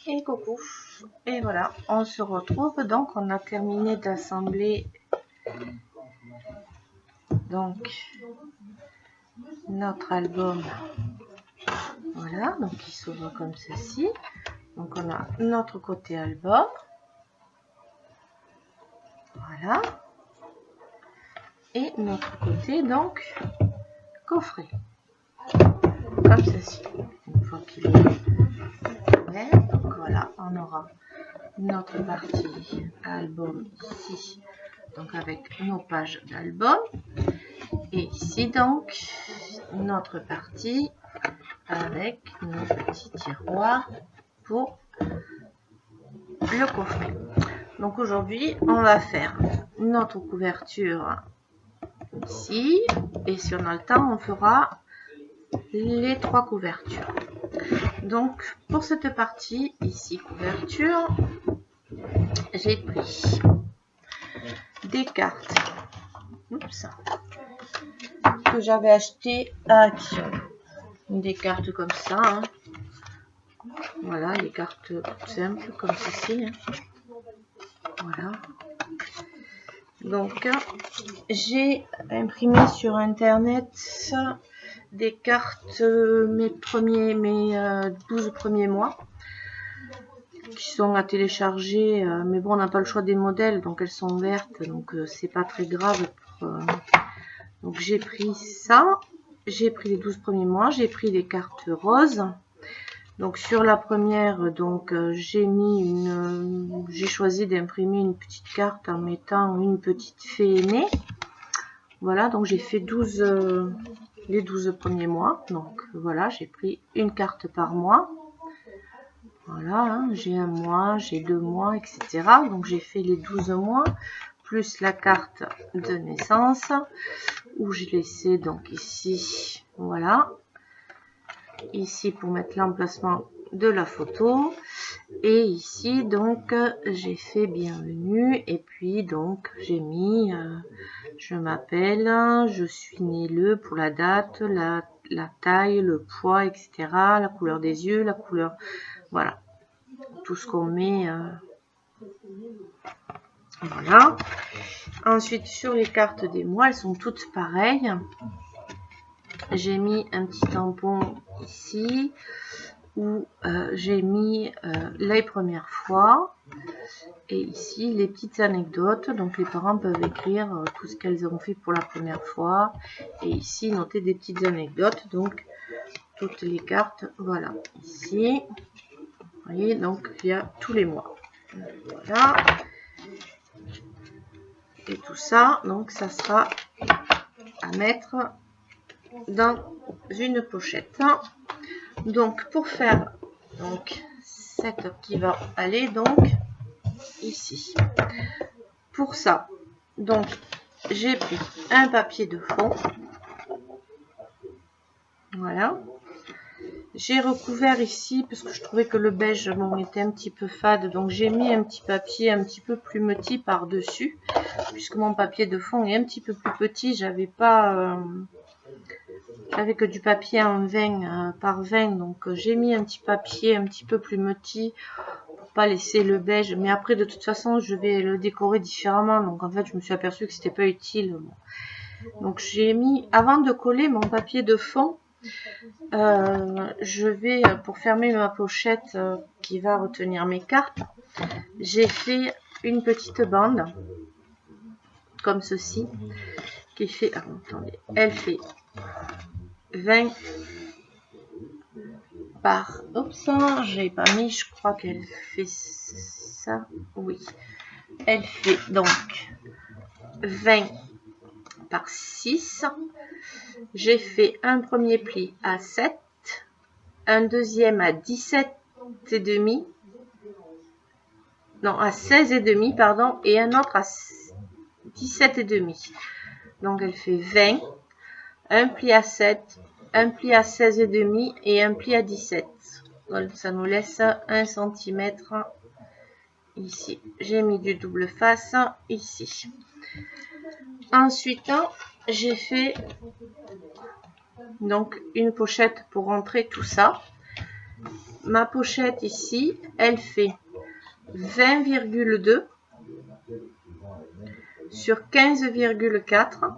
Et coucou, et voilà, on se retrouve. Donc on a terminé d'assembler donc notre album. Voilà, donc il s'ouvre comme ceci. Donc on a notre côté album, voilà, et notre côté donc coffret, comme ceci. Une fois qu'il est prêt, donc voilà, on aura notre partie album ici, donc avec nos pages d'album, et ici donc notre partie avec nos petits tiroirs pour le coffret. Donc aujourd'hui on va faire notre couverture ici, et si on a le temps on fera les 3 couvertures. Donc pour cette partie ici couverture, j'ai pris des cartes que j'avais acheté à Action, des cartes comme ça, hein. Voilà, les cartes simples comme ceci, hein. Voilà, donc j'ai imprimé sur internet des cartes mes 12 premiers mois qui sont à télécharger, mais bon on n'a pas le choix des modèles, donc elles sont vertes, donc c'est pas très grave donc j'ai pris ça, j'ai pris les 12 premiers mois, j'ai pris les cartes roses. Donc sur la première, donc j'ai choisi d'imprimer une petite carte en mettant une petite fée aînée. Voilà, donc j'ai fait les 12 premiers mois. Donc voilà, j'ai pris une carte par mois. Voilà, hein, j'ai un mois, j'ai 2 mois, etc. Donc j'ai fait les 12 mois, plus la carte de naissance, où j'ai laissé donc ici, voilà. Ici pour mettre l'emplacement de la photo, et ici donc j'ai fait bienvenue, et puis donc j'ai mis je m'appelle, je suis né le, pour la date, la taille, le poids, etc., la couleur des yeux, la couleur, voilà, tout ce qu'on met, voilà. Ensuite sur les cartes des mois, elles sont toutes pareilles. J'ai mis un petit tampon ici où j'ai mis les premières fois, et ici les petites anecdotes. Donc les parents peuvent écrire tout ce qu'elles ont fait pour la première fois, et ici noter des petites anecdotes. Donc toutes les cartes, voilà, ici vous voyez, donc il y a tous les mois, voilà, et tout ça, donc ça sera à mettre dans une pochette. Donc pour faire donc cette qui va aller donc ici, pour ça donc j'ai pris un papier de fond, voilà, j'ai recouvert ici parce que je trouvais que le beige était un petit peu fade, donc j'ai mis un petit papier un petit peu plus petit par dessus, puisque mon papier de fond est un petit peu plus petit. J'avais que du papier en 20 par 20, donc j'ai mis un petit papier un petit peu plus petit pour pas laisser le beige, mais après de toute façon je vais le décorer différemment, donc en fait je me suis aperçue que c'était pas utile. Donc j'ai mis, avant de coller mon papier de fond, je vais, pour fermer ma pochette qui va retenir mes cartes, j'ai fait une petite bande comme ceci, qui fait, attendez, elle fait 20 par, oups, j'ai pas mis, je crois qu'elle fait ça, oui, elle fait donc 20 par 6. J'ai fait un premier pli à 7, un deuxième à 17,5, non, à 16,5, pardon, et un autre à 17,5. Donc elle fait 20, un pli à 7, un pli à 16,5 et un pli à 17. Donc ça nous laisse 1 cm ici. J'ai mis du double face ici. Ensuite, j'ai fait donc une pochette pour rentrer tout ça. ma pochette ici, elle fait 20,2 sur 15,4.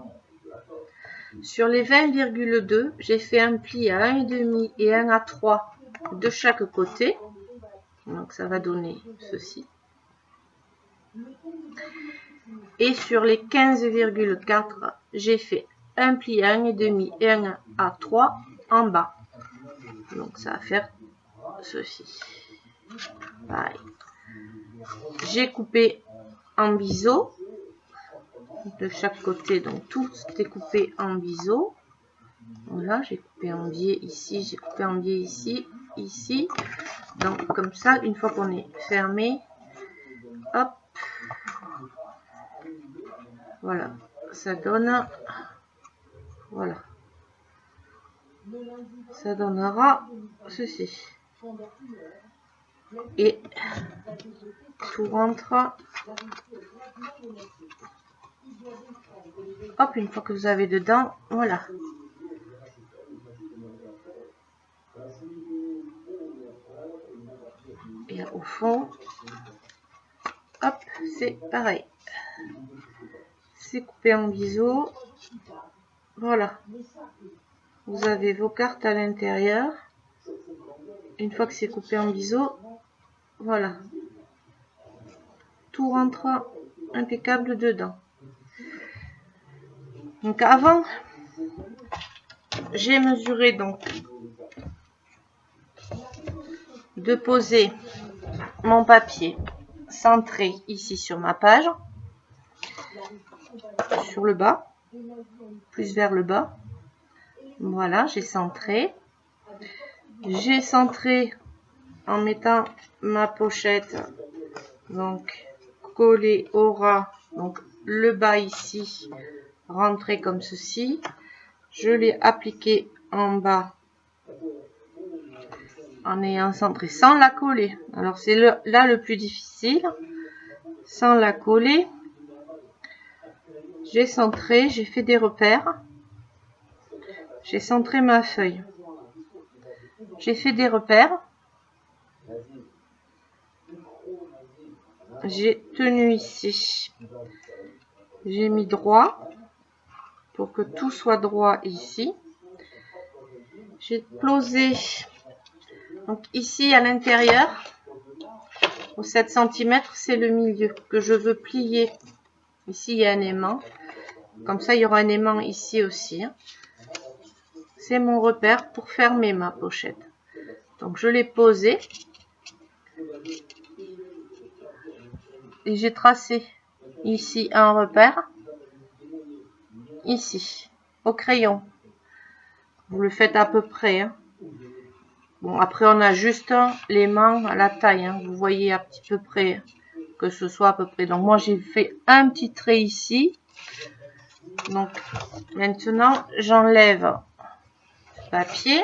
Sur les 20,2, j'ai fait un pli à 1,5 et un à 3 de chaque côté. Donc ça va donner ceci. Et sur les 15,4, j'ai fait un pli à 1,5 et un à 3 en bas. Donc ça va faire ceci. Pareil. J'ai coupé en biseau de chaque côté, donc tout est coupé en biseau. Voilà, j'ai coupé en biais ici, j'ai coupé en biais ici, ici. Donc comme ça, une fois qu'on est fermé, hop, voilà, ça donne, voilà, ça donnera ceci. Et tout rentre. Hop, une fois que vous avez dedans, voilà. Et au fond, hop, c'est pareil. C'est coupé en biseau. Voilà. Vous avez vos cartes à l'intérieur. Une fois que c'est coupé en biseau, voilà. Tout rentre impeccable dedans. Donc avant, j'ai mesuré donc de poser mon papier centré ici sur ma page, sur le bas, plus vers le bas. Voilà, j'ai centré. J'ai centré en mettant ma pochette donc collée au ras, donc le bas ici rentré comme ceci. Je l'ai appliqué en bas en ayant centré sans la coller. Alors c'est là le plus difficile, sans la coller. J'ai centré, j'ai fait des repères, j'ai centré ma feuille, j'ai fait des repères, j'ai tenu ici, j'ai mis droit pour que tout soit droit ici. J'ai posé donc ici à l'intérieur au 7 cm, c'est le milieu que je veux plier. Ici il y a un aimant, comme ça il y aura un aimant ici aussi. C'est mon repère pour fermer ma pochette. Donc je l'ai posé et j'ai tracé ici un repère, ici au crayon. Vous le faites à peu près, hein. Bon, après on a juste l'aimant à la taille, hein. Vous voyez à petit peu près que ce soit à peu près. Donc moi j'ai fait un petit trait ici. Donc maintenant j'enlève le papier.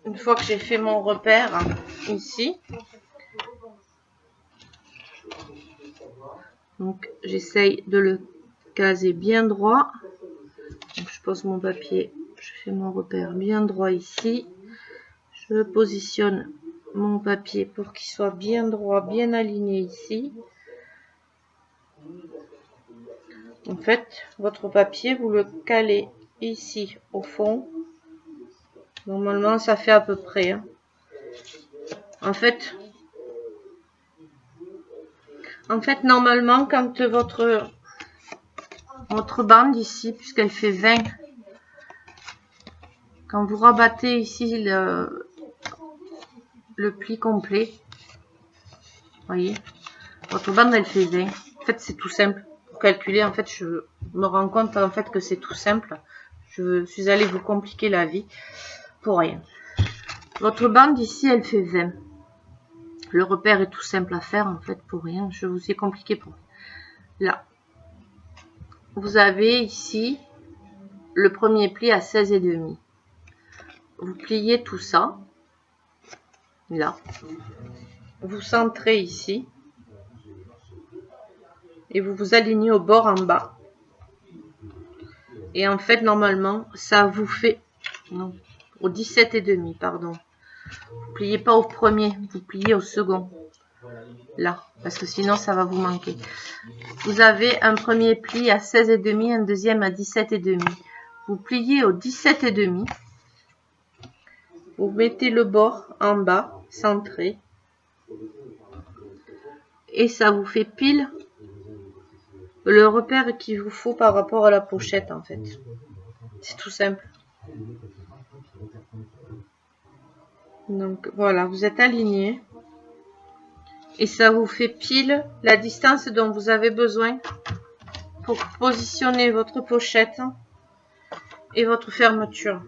Une fois que j'ai fait mon repère ici, donc j'essaye de le caser bien droit. Donc, je pose mon papier, je fais mon repère bien droit ici. Je positionne mon papier pour qu'il soit bien droit, bien aligné ici. En fait, votre papier, vous le calez ici au fond. Normalement, ça fait à peu près, hein. En fait, normalement, quand votre bande ici, puisqu'elle fait 20, quand vous rabattez ici le pli complet, voyez, votre bande elle fait 20. En fait, c'est tout simple. Pour calculer, en fait, je me rends compte en fait que c'est tout simple. Je suis allée vous compliquer la vie pour rien. Votre bande ici, elle fait 20. Le repère est tout simple à faire en fait pour rien. Je vous ai compliqué pour rien. Là, vous avez ici le premier pli à 16,5. Vous pliez tout ça. Là, vous centrez ici et vous vous alignez au bord en bas. Et en fait, normalement, ça vous fait... Non, au 17,5, pardon. Vous pliez pas au premier, vous pliez au second. Là, parce que sinon ça va vous manquer. Vous avez un premier pli à 16,5, un deuxième à 17,5. Vous pliez au 17,5. Vous mettez le bord en bas, centré. Et ça vous fait pile le repère qu'il vous faut par rapport à la pochette en fait. C'est tout simple. Donc voilà, vous êtes aligné. Et ça vous fait pile la distance dont vous avez besoin pour positionner votre pochette et votre fermeture.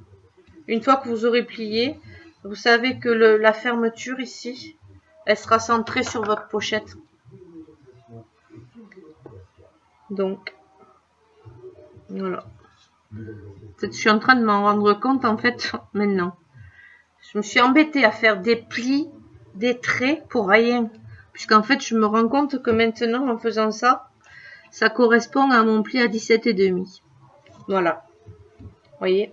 Une fois que vous aurez plié, vous savez que la fermeture ici, elle sera centrée sur votre pochette. Donc, voilà. Je suis en train de m'en rendre compte en fait maintenant. Je me suis embêtée à faire des plis, des traits pour rien. Puisqu'en fait, je me rends compte que maintenant, en faisant ça, ça correspond à mon pli à 17,5. Voilà. Vous voyez?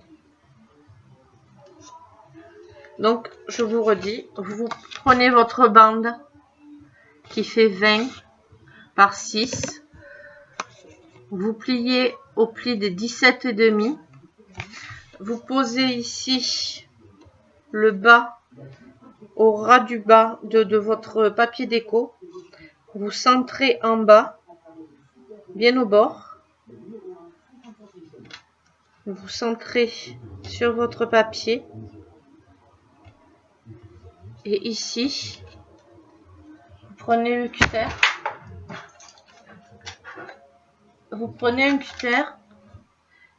Donc, je vous redis, vous prenez votre bande qui fait 20 par 6. Vous pliez au pli de 17,5. Vous posez ici le bas au ras du bas de votre papier déco. Vous centrez en bas, bien au bord. Vous centrez sur votre papier. Et ici, vous prenez le cutter. Vous prenez un cutter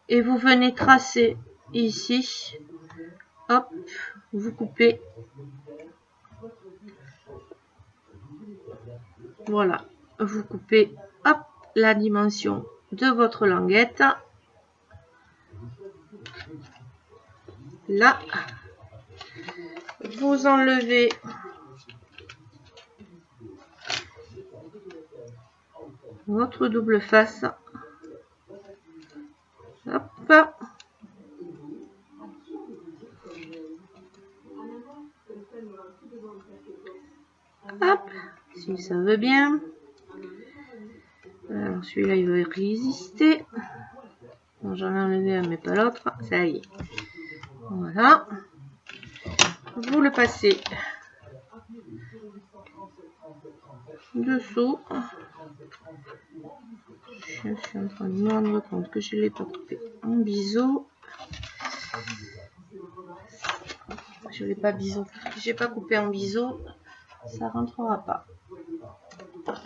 et vous venez tracer ici. Hop, vous coupez. Voilà, vous coupez, hop, la dimension de votre languette. Là, vous enlevez votre double face. Hop. Hop, si ça veut bien. Alors celui-là, il va résister. Bon, j'en ai enlevé un, mais pas l'autre. Ça y est. Voilà. Vous le passez dessous. Je suis en train de me rendre compte que je ne l'ai pas coupé en biseau. Je ne l'ai pas biseau. Si j'ai pas coupé en biseau, ça rentrera pas.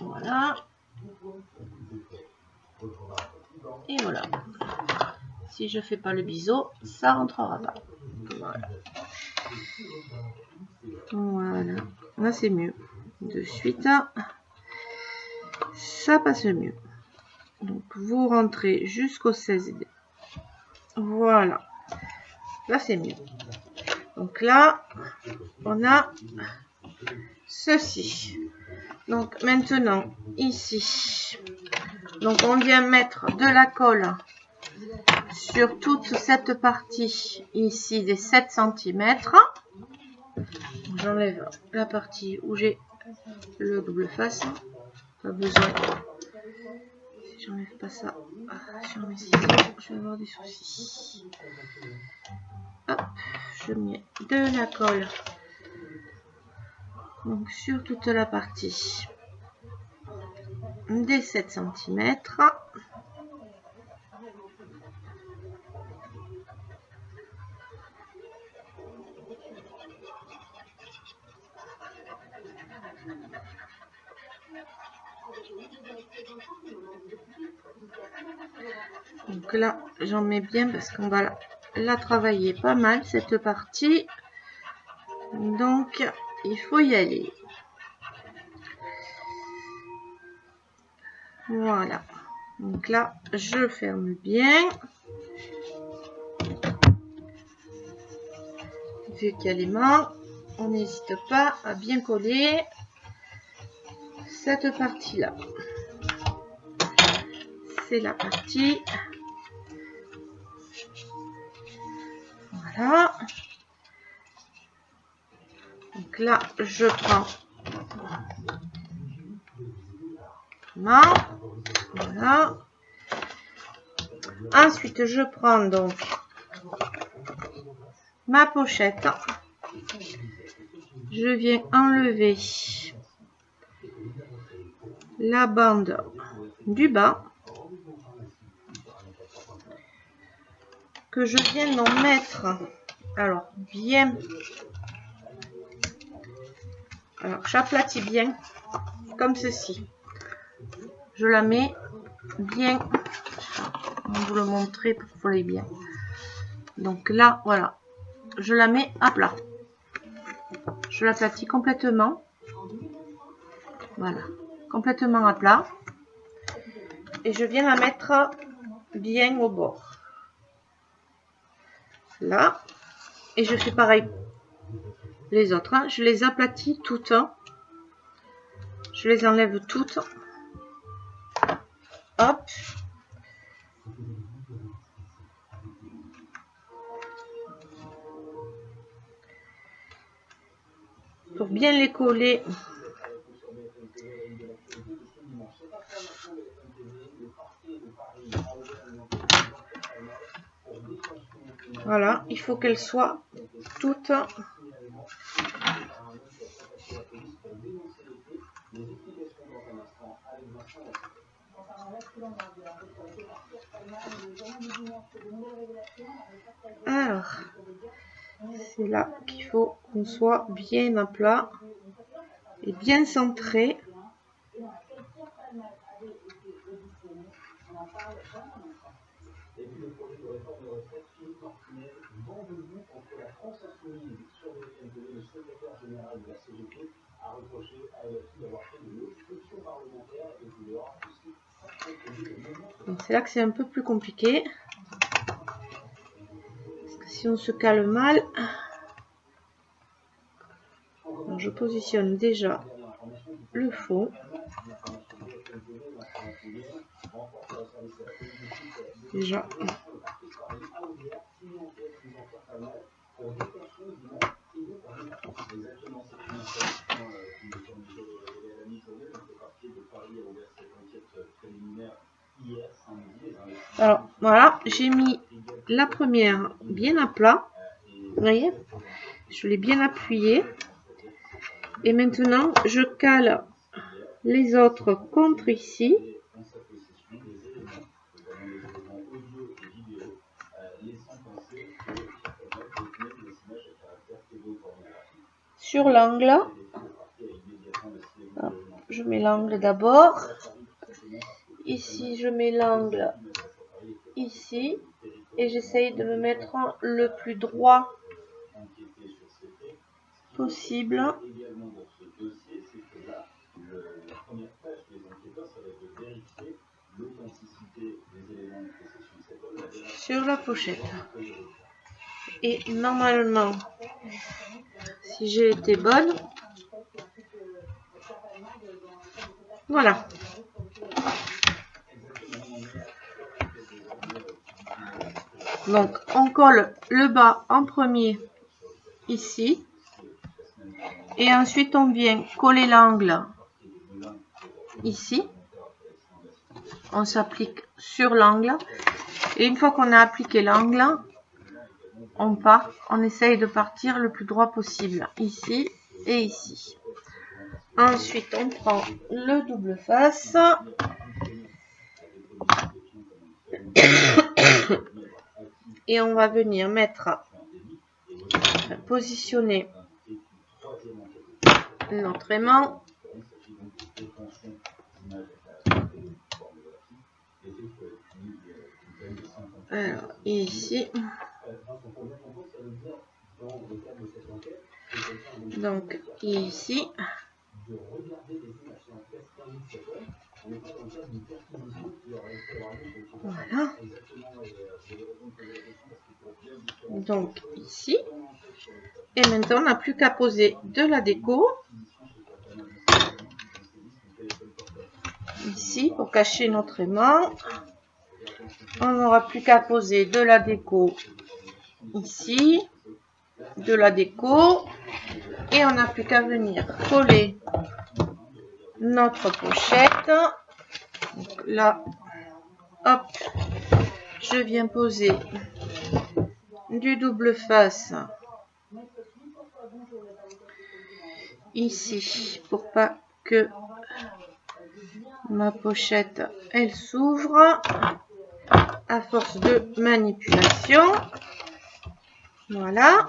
Voilà. Et voilà. Si je fais pas le biseau, ça rentrera pas. Voilà. Voilà. Là, c'est mieux. De suite, ça passe mieux. Donc, vous rentrez jusqu'au 16. Voilà. Là, c'est mieux. Donc là, on a ceci. Donc, maintenant, ici. Donc, on vient mettre de la colle sur toute cette partie ici des 7 cm. J'enlève la partie où j'ai le double face. Pas besoin. Si j'enlève pas ça sur mes ciseaux, je vais avoir des soucis. Hop, je mets de la colle. Donc sur toute la partie des 7 cm. Donc là, j'en mets bien parce qu'on va la travailler pas mal cette partie. Donc, il faut y aller. Voilà. Donc là, je ferme bien. Vu qu'il y a les mains, on n'hésite pas à bien coller cette partie-là. C'est la partie. Voilà. Donc là, je prends voilà. Ensuite, je prends donc ma pochette. Je viens enlever la bande du bas que je viens d'en mettre. Alors, bien. Alors, j'aplatis bien comme ceci. Je la mets bien. On va vous le montrer pour que vous voyez bien. Donc là, voilà. Je la mets à plat. Je l'aplatis complètement. Voilà. Complètement à plat. Et je viens la mettre bien au bord. Là. Et je fais pareil les autres. Hein. Je les aplatis toutes. Je les enlève toutes. Hop. Pour bien les coller. Voilà, il faut qu'elles soient toutes alors c'est là qu'il faut qu'on soit bien à plat et bien centré. Donc c'est là que c'est un peu plus compliqué. Parce que si on se cale mal, donc je positionne déjà le fond. Déjà. Alors voilà, j'ai mis la première bien à plat. Vous voyez, je l'ai bien appuyée. Et maintenant, je cale les autres contre ici. Sur l'angle. Je mets l'angle d'abord. Ici, je mets l'angle ici. Et j'essaye de me mettre le plus droit possible. Sur la pochette. Et normalement, si j'ai été bonne, voilà. Donc, on colle le bas en premier ici. Et ensuite, on vient coller l'angle ici. On s'applique sur l'angle. Et une fois qu'on a appliqué l'angle, on part. On essaye de partir le plus droit possible. Ici et ici. Ensuite, on prend le double face. Et on va venir positionner notre aimant. Alors, ici. Donc, ici. Voilà. Donc, ici. Et maintenant, on n'a plus qu'à poser de la déco. Ici, pour cacher notre aimant. On n'aura plus qu'à poser de la déco ici. De la déco. Et on n'a plus qu'à venir coller notre pochette. Donc là, hop, je viens poser du double face ici pour pas que ma pochette elle s'ouvre à force de manipulation. Voilà.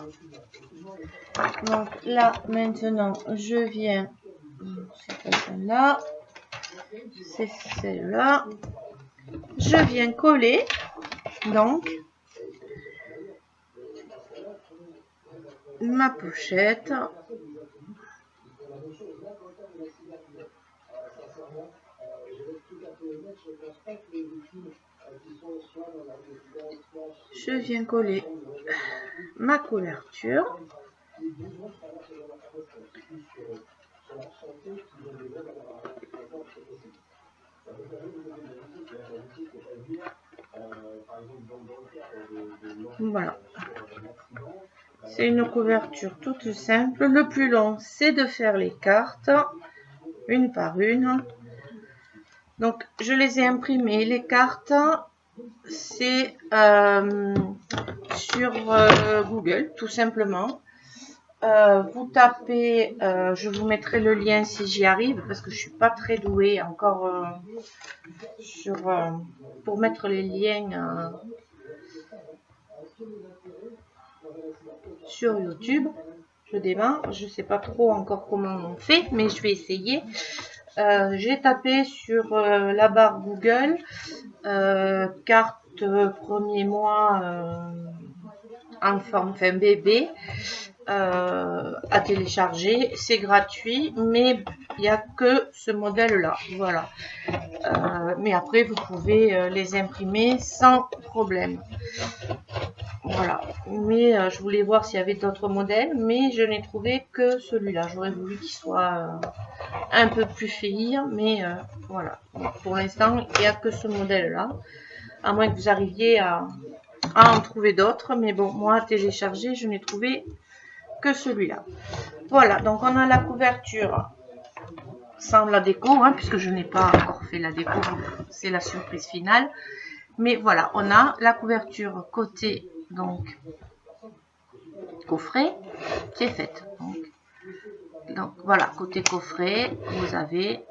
Donc là maintenant je viens, c'est pas celle-là, c'est celle-là, je viens coller donc ma pochette je viens coller ma couverture. Voilà. C'est une couverture toute simple. Le plus long, c'est de faire les cartes, une par une. Donc, je les ai imprimées. Les cartes, c'est sur Google, tout simplement. Vous tapez, je vous mettrai le lien si j'y arrive, parce que je suis pas très douée encore pour mettre les liens sur YouTube. Je démarre, je sais pas trop encore comment on fait, mais je vais essayer. J'ai tapé sur la barre Google carte premier mois enfant, enfin bébé, à télécharger. C'est gratuit, mais il n'y a que ce modèle là, voilà. Mais après vous pouvez les imprimer sans problème. Voilà, mais je voulais voir s'il y avait d'autres modèles, mais je n'ai trouvé que celui-là. J'aurais voulu qu'il soit un peu plus fini, mais voilà. Pour l'instant, il n'y a que ce modèle-là, à moins que vous arriviez à en trouver d'autres. Mais bon, moi, à télécharger, je n'ai trouvé que celui-là. Voilà, donc on a la couverture sans la déco, hein, puisque je n'ai pas encore fait la déco, c'est la surprise finale. Mais voilà, on a la couverture côté donc coffret qui est faite. Donc voilà, côté coffret, vous avez.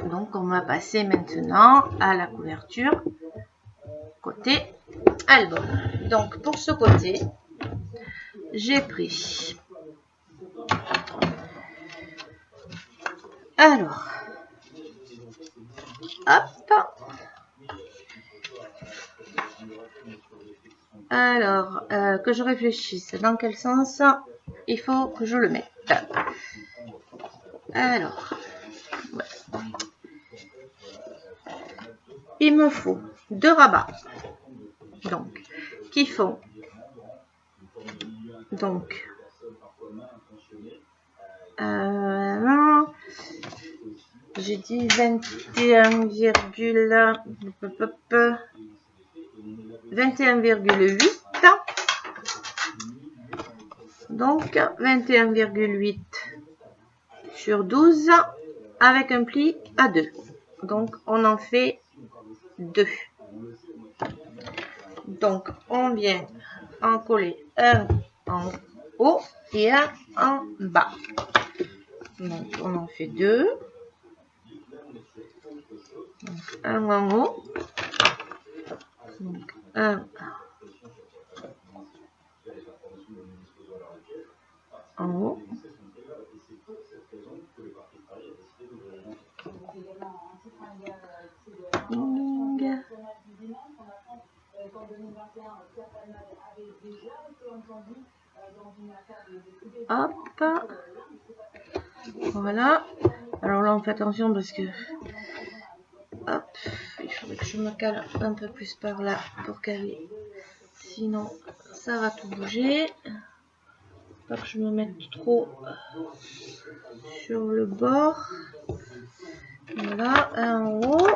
Donc on va passer maintenant à la couverture côté album. Donc pour ce côté, j'ai pris. Alors, hop. Alors, que je réfléchisse dans quel sens il faut que je le mette. Alors, ouais. Il me faut 2 rabats, donc, qui font, donc, j'ai dit 21,8. Donc 21,8 sur 12 avec un pli à 2. Donc on en fait 2. Donc on vient en coller un en haut et un en bas. Donc on en fait 2. Donc un en haut. Donc un en haut. Hop. Voilà. Alors là on fait attention parce que hop, il faudrait que je me cale un peu plus par là pour caler. Sinon ça va tout bouger. Pas que je me mette trop sur le bord. Voilà, un en haut.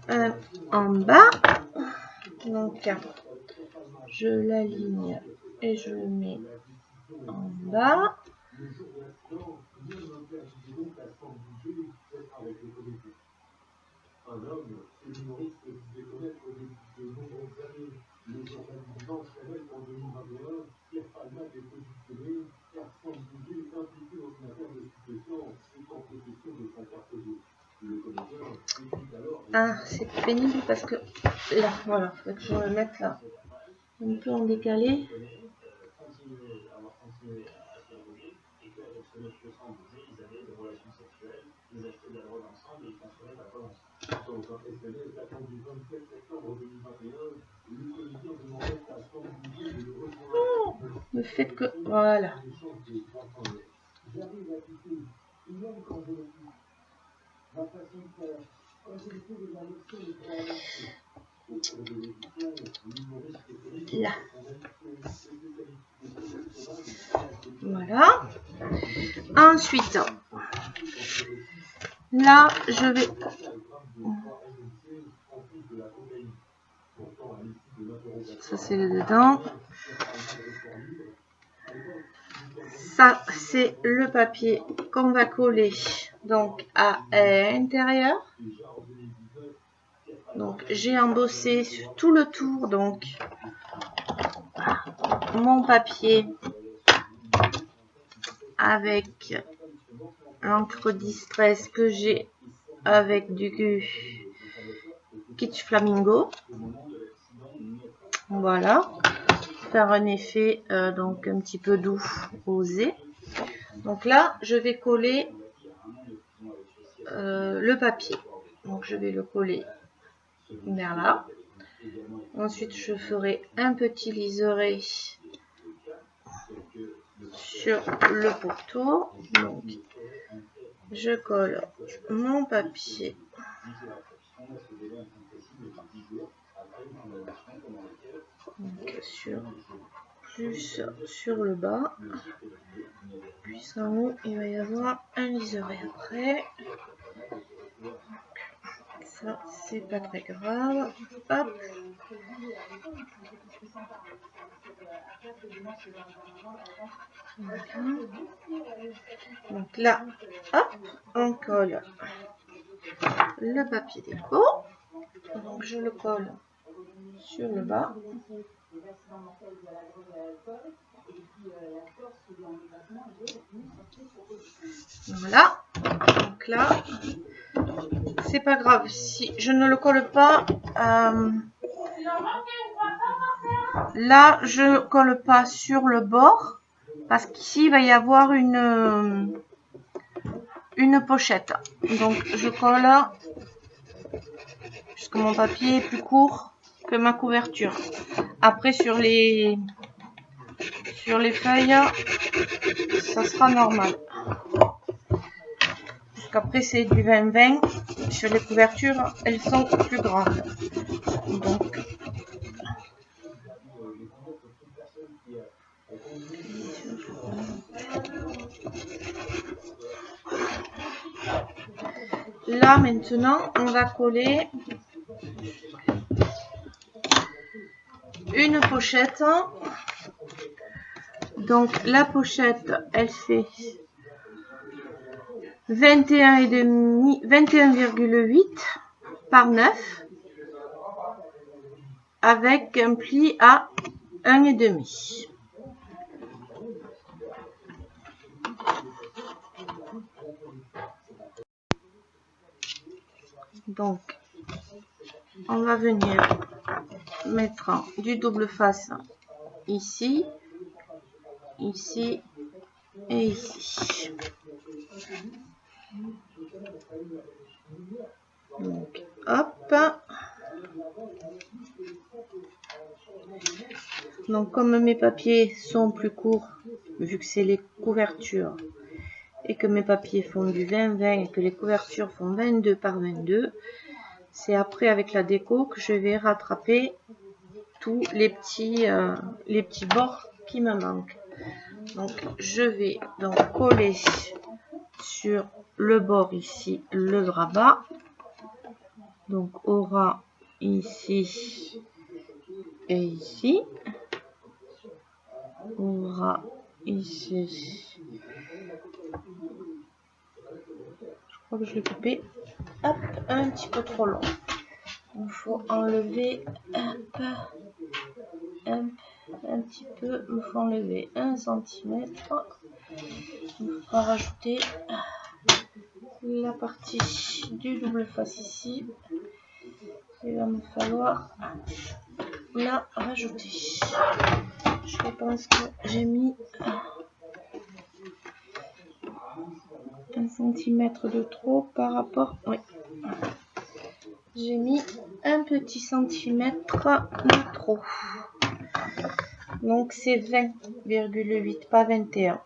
Un en bas. Donc, je l'aligne et je le mets en bas. Ah, c'est pénible parce que là, voilà, faut que je le mette là, un peu en décalé. Oh, le fait que, voilà. Là. Voilà. Ensuite, là, je vais... Ça, c'est le dedans. Ça, c'est le papier qu'on va coller donc à l'intérieur. Donc, j'ai embossé sur tout le tour, donc, mon papier avec l'encre Distress que j'ai avec du Kitsch Flamingo. Voilà, faire un effet donc un petit peu doux, rosé. Donc là, je vais coller le papier. Donc je vais le coller vers là. Ensuite, je ferai un petit liseré sur le pourtour. Donc, je colle mon papier donc, sur le bas. Puis en haut, il va y avoir un liseré après. Ça, c'est pas très grave. Hop. Donc là, hop, on colle le papier déco. Donc je le colle sur le bas. Voilà. Donc là, c'est pas grave si je ne le colle pas. Là, je colle pas sur le bord parce qu'ici il va y avoir une pochette. Donc je colle puisque mon papier est plus court que ma couverture. Après sur les feuilles, ça sera normal. Puisqu'après c'est du 20-20. Sur les couvertures, elles sont plus grandes. Donc là maintenant, on va coller une pochette. Donc la pochette, elle fait 21,8 par 9 avec un pli à 1,5. Donc on va venir mettre du double face ici, ici et ici. Donc hop. Donc comme mes papiers sont plus courts, vu que c'est les couvertures, et que mes papiers font du 20-20 et que les couvertures font 22 par 22, c'est après avec la déco que je vais rattraper tous les petits bords qui me manquent. Donc je vais donc coller sur le bord ici le grabat. Donc aura ici et ici. On aura ici. Je crois que je l'ai coupé. Hop, un petit peu trop long. Il faut enlever un petit peu. Il faut enlever 1 cm. On va rajouter la partie du double face ici. Il va me falloir la rajouter. Je pense que j'ai mis 1 cm de trop par rapport. Oui. J'ai mis un petit centimètre de trop. Donc c'est 20,8, pas 21.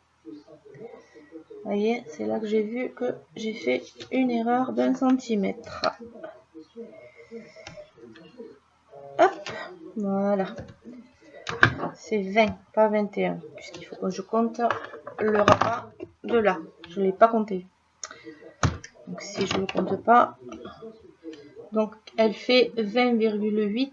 Vous voyez, c'est là que j'ai vu que j'ai fait une erreur d'1 centimètre. Hop, voilà. C'est 20, pas 21, puisqu'il faut que je compte le ras de là. Je ne l'ai pas compté. Donc si je ne le compte pas, donc elle fait 20,8.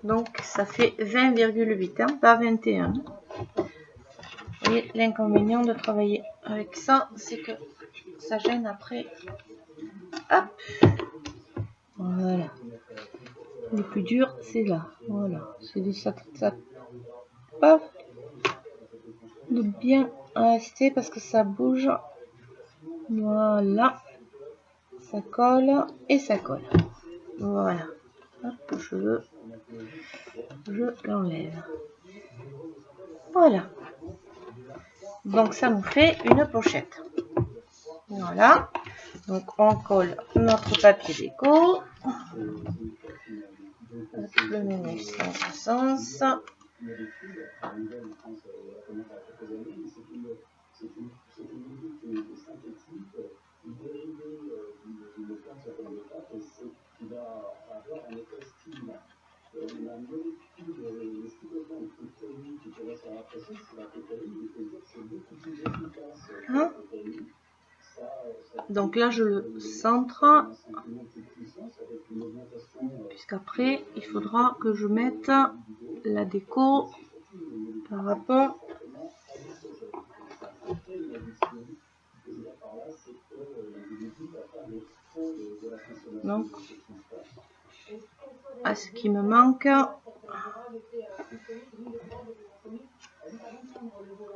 Donc ça fait 20,8, hein, pas 21. Et l'inconvénient de travailler avec ça, c'est que ça gêne après. Hop, voilà. Le plus dur, c'est là. Voilà, c'est de ça pas de bien rester parce que ça bouge. Voilà, ça colle et ça colle. Voilà. Hop, je l'enlève. Voilà. Donc ça nous fait une pochette. Voilà. Donc on colle notre papier déco. Le 1960. Hein? Donc là je le centre, puisqu'après il faudra que je mette la déco par rapport donc à ce qui me manque.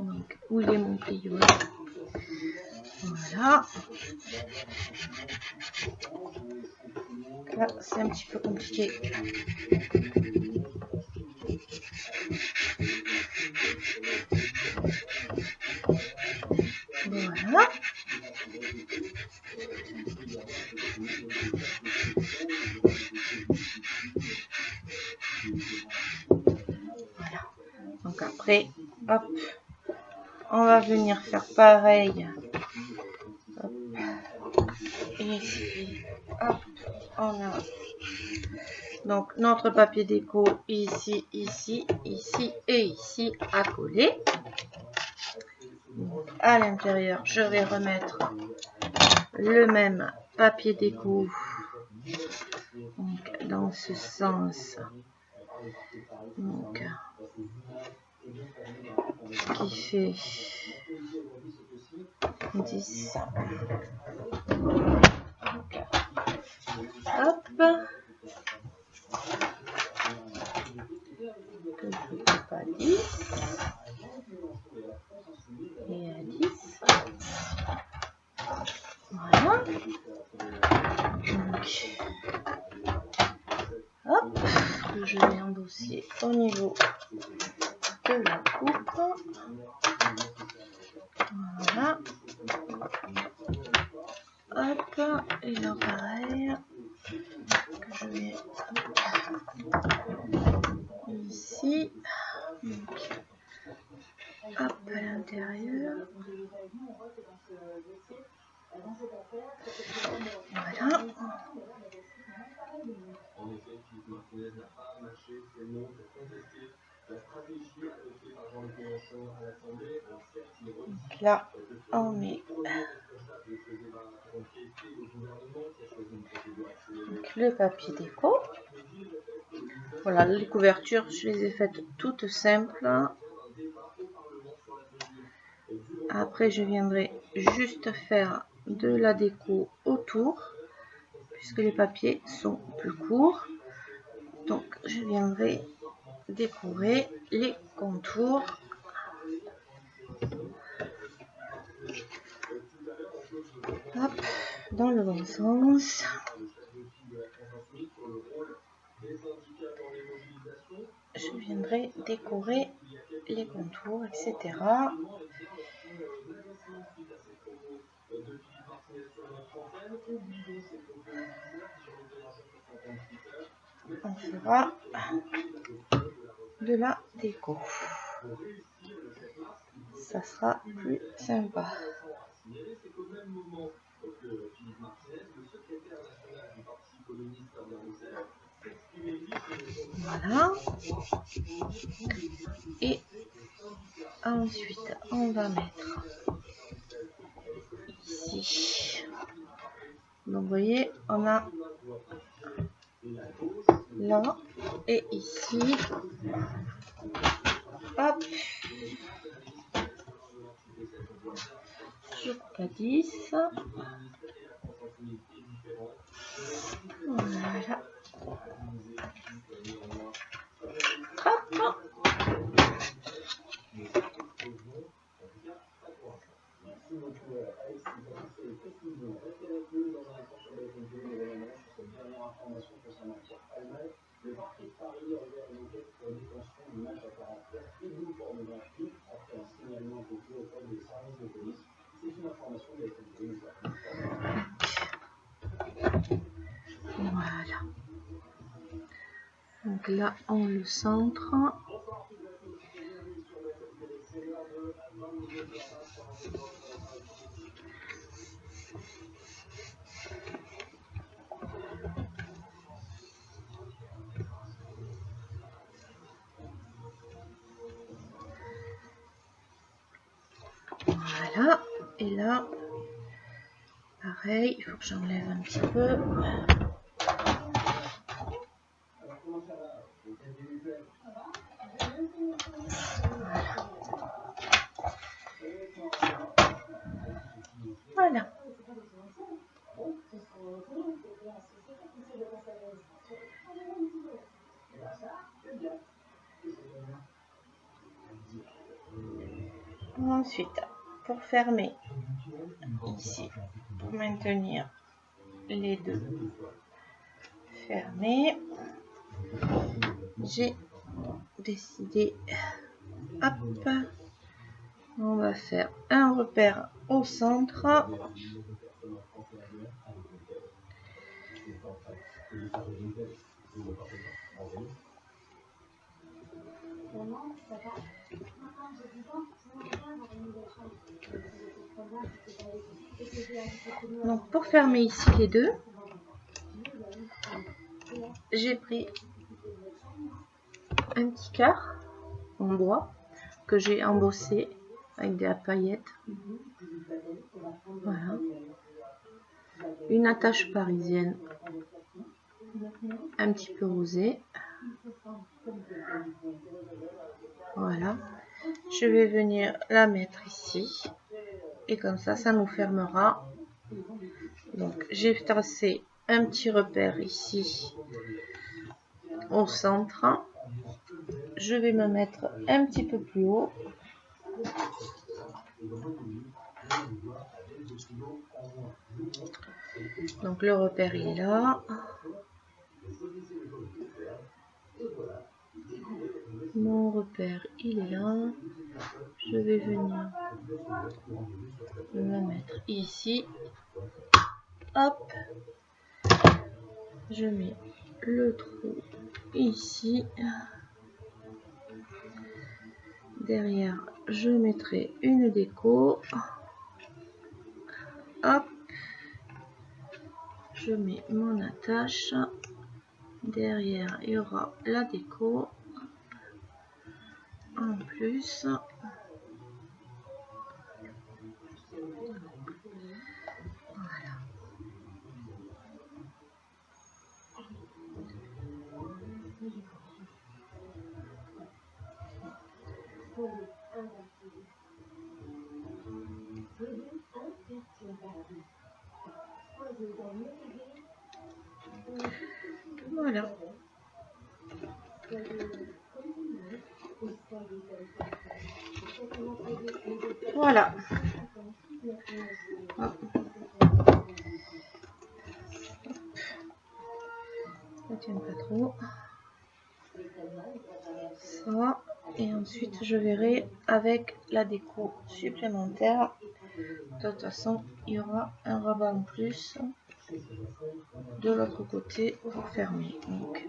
Donc où il est mon pliure? Voilà. Là c'est un petit peu compliqué. Voilà. Voilà. Donc après, hop, on va venir faire pareil. Hop. Ici, hop, on a donc notre papier déco ici, ici, ici et ici à coller. Donc, à l'intérieur, je vais remettre le même papier déco donc, dans ce sens. Donc, qui fait 10. Donc, hop. Que je ne fais pas 10. Et à 10. Voilà. Donc, hop, que je vais endosser au niveau de la coupe. Voilà. Hop, et là pareil, que je vais ici. Donc, hop, à l'intérieur. Voilà. Donc là, on met Donc, le papier déco. Voilà, les couvertures, je les ai faites toutes simples. Après, je viendrai juste faire de la déco autour, puisque les papiers sont plus courts. Donc, je viendrai décorer les contours. Hop, dans le bon sens. Je viendrai décorer les contours, etc. On fera de la déco. Ça sera plus sympa. Voilà. Et ensuite, on va mettre ici. Donc, vous voyez, on a là et ici. Hop. Je coupe à 10. Voilà. Hop. Voilà. Donc là, on le centre. Voilà. Et là, pareil, il faut que j'enlève un petit peu. Voilà. Ensuite, pour fermer ici, pour maintenir les deux fermés, j'ai décidé, hop, on va faire un repère au centre. Donc pour fermer ici les deux, j'ai pris un petit quart en bois que j'ai embossé avec des paillettes. Voilà. Une attache parisienne un petit peu rosée. Voilà. Je vais venir la mettre ici. Et comme ça, ça nous fermera. Donc, j'ai tracé un petit repère ici au centre. Je vais me mettre un petit peu plus haut. Donc, le repère il est là. Mon repère il est là. Je vais venir me mettre ici. Hop. Je mets le trou ici. Derrière, je mettrai une déco. Hop. Je mets mon attache. Derrière, il y aura la déco. En plus. Voilà. Voilà. Hop. Ça tient pas trop. Ça. Et ensuite, je verrai avec la déco supplémentaire. De toute façon, il y aura un rabat en plus de l'autre côté pour fermer. Donc,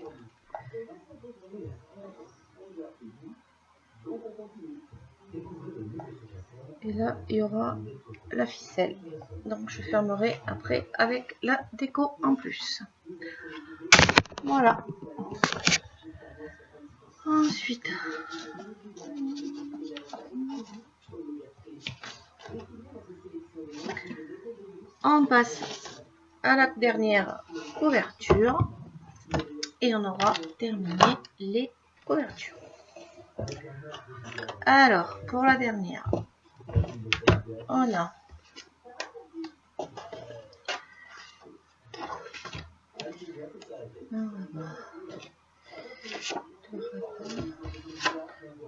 et là, il y aura la ficelle. Donc, je fermerai après avec la déco en plus. Voilà. Ensuite, on passe à la dernière couverture et on aura terminé les couvertures. Alors, pour la dernière, on a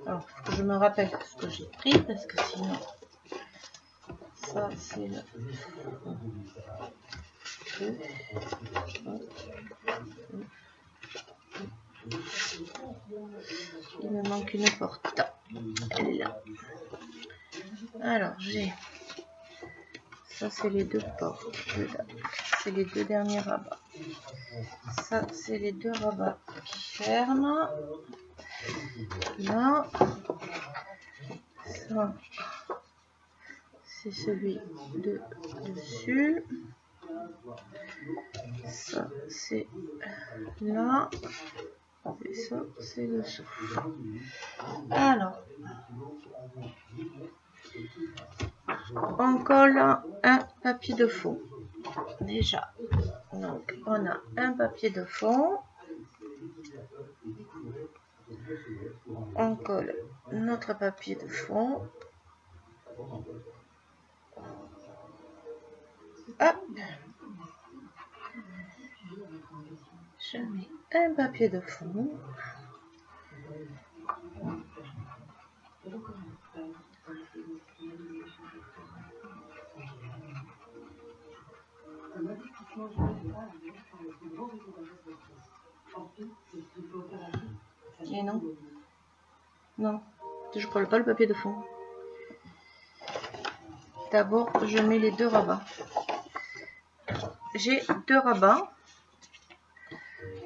alors, je me rappelle ce que j'ai pris parce que sinon, ça c'est le. Il me manque une porte. Elle est là. Alors, j'ai. Ça, c'est les deux portes. C'est les deux derniers rabats. Ça, c'est les deux rabats qui ferment. Là. Ça, c'est celui de dessus. Ça, c'est là. Et ça, c'est dessous. Alors, on colle un papier de fond. Déjà. Donc, on a un papier de fond. On colle notre papier de fond. Hop. Je mets un papier de fond. Et non. Non, je colle pas le papier de fond. D'abord, je mets les deux rabats. J'ai deux rabats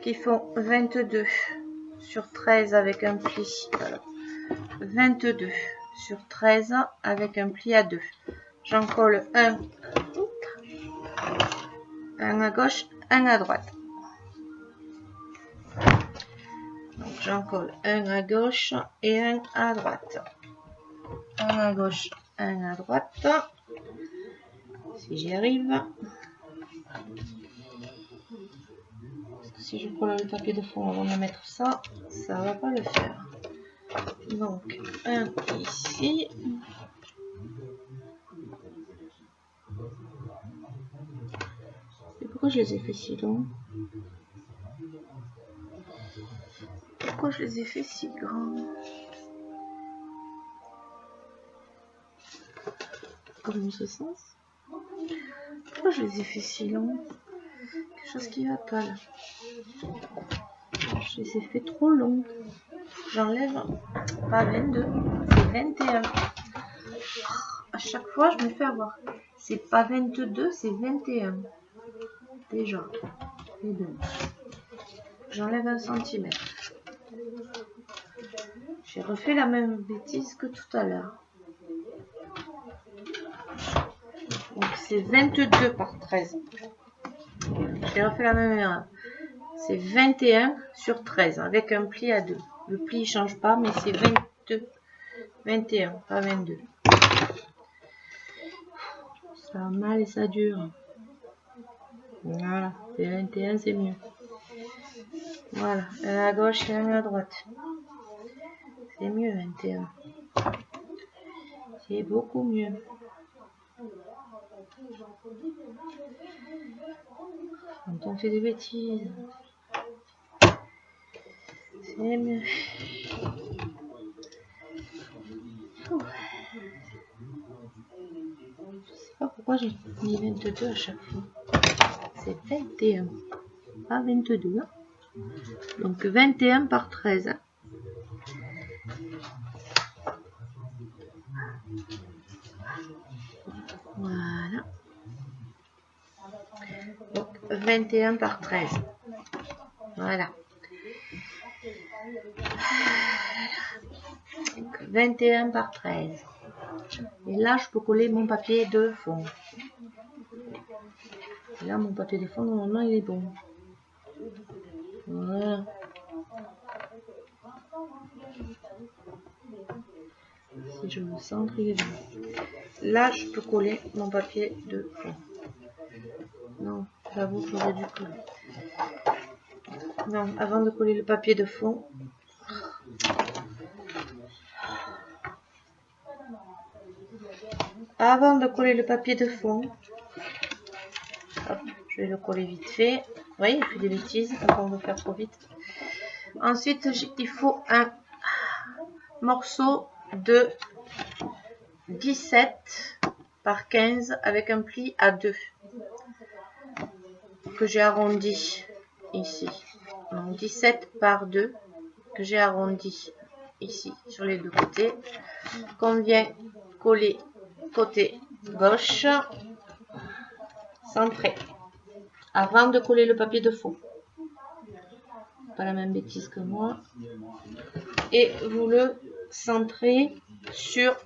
qui font 22 sur 13 avec un pli. Alors, 22 sur 13 avec un pli à 2. J'en colle un à gauche, un à droite. Donc j'en colle un à gauche et un à droite. Un à gauche, un à droite. Si j'y arrive. Si je colle le papier de fond avant de mettre ça, ça va pas le faire. Donc un ici. Et pourquoi je les ai fait si longs? Pourquoi je les ai fait si grands? Comme dans ce sens. Pourquoi je les ai fait si longs? Quelque chose qui va pas là. Je les ai fait trop longs. J'enlève pas 22, c'est 21. À chaque fois, je me fais avoir. C'est pas 22, c'est 21. Déjà. Et donc, j'enlève 1 cm. J'ai refait la même bêtise que tout à l'heure. Donc, c'est 22 par 13. J'ai refait la même erreur. C'est 21 sur 13 avec un pli à 2. Le pli ne change pas, mais c'est 22. 21, pas 22. Ça a mal et ça dure. Voilà, c'est 21, c'est mieux. Voilà, un à gauche et un à droite. C'est mieux 21. C'est beaucoup mieux. Quand on fait des bêtises, c'est mieux. Je sais pas pourquoi j'ai mis 22 à chaque fois. C'est 21, pas 22. Hein. Donc 21 par 13. Voilà. Donc 21 par 13. Voilà. Donc, 21 par 13. Et là, je peux coller mon papier de fond. Et là, mon papier de fond, normalement, il est bon. Voilà. Si je me centre, il est bon. Là, je peux coller mon papier de fond. Non, j'avoue que j'aurais dû coller. Non, avant de coller le papier de fond, hop, je vais le coller vite fait. Vous voyez, il fait des bêtises quand on veut faire trop vite. Ensuite, il faut un morceau de 17 par 15 avec un pli à 2 que j'ai arrondi ici. Donc 17 par 2 que j'ai arrondi ici sur les deux côtés, qu'on vient coller côté gauche, centré, avant de coller le papier de fond. Pas la même bêtise que moi. Et vous le centrez sur,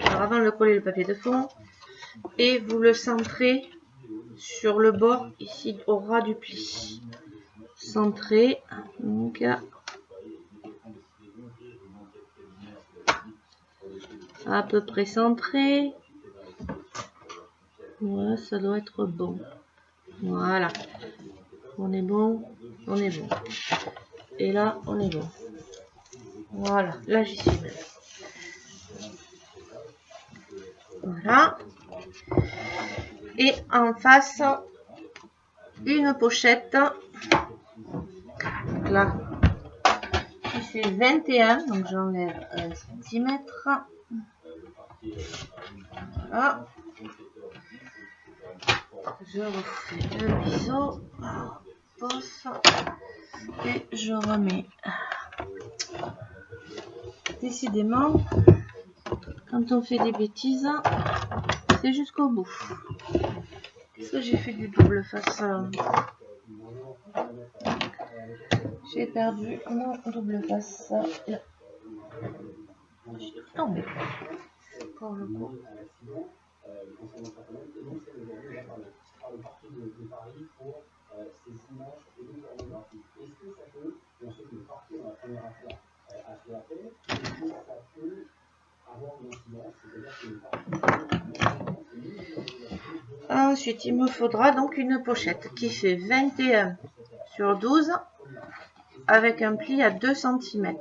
alors avant de coller le papier de fond, et vous le centrez sur le bord ici au ras du pli. Centré, donc à peu près centré. Ouais, ça doit être bon. Voilà. On est bon, on est bon. Et là, on est bon. Voilà, là j'y suis même. Voilà. Et en face, une pochette. Donc là, qui fait 21. Donc j'enlève 1 cm. Voilà. Je refais le biseau. Pose. Et je remets. Décidément, quand on fait des bêtises, c'est jusqu'au bout. Qu'est-ce que j'ai fait du double face? J'ai perdu mon double face. Je suis tombée. Pour le coup. Ensuite, il me faudra donc une pochette qui fait 21 sur 12 avec un pli à 2 cm.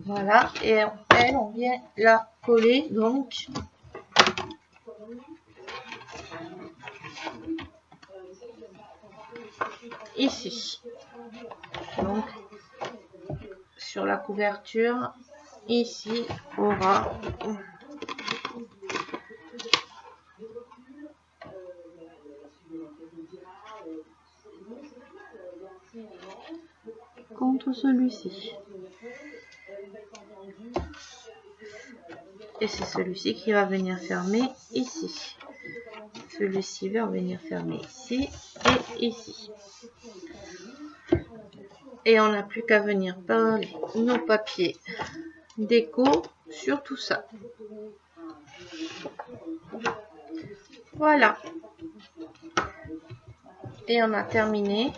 Voilà, et elle, on vient la coller donc ici. Donc sur la couverture, ici au ras. Contre celui-ci. Et c'est celui-ci qui va venir fermer ici. Celui-ci va venir fermer ici et ici. Et on n'a plus qu'à venir coller nos papiers déco sur tout ça. Voilà. Et on a terminé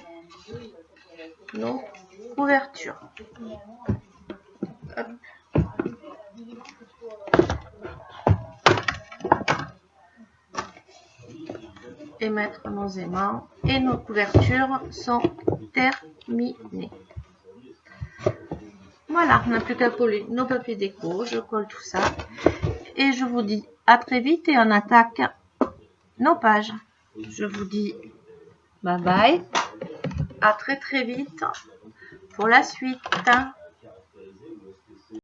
nos couvertures. Hop. Et mettre nos aimants. Et nos couvertures sont terminées. Voilà, on n'a plus qu'à coller nos papiers déco. Je colle tout ça. Et je vous dis à très vite et on attaque nos pages. Je vous dis bye bye. À très vite pour la suite.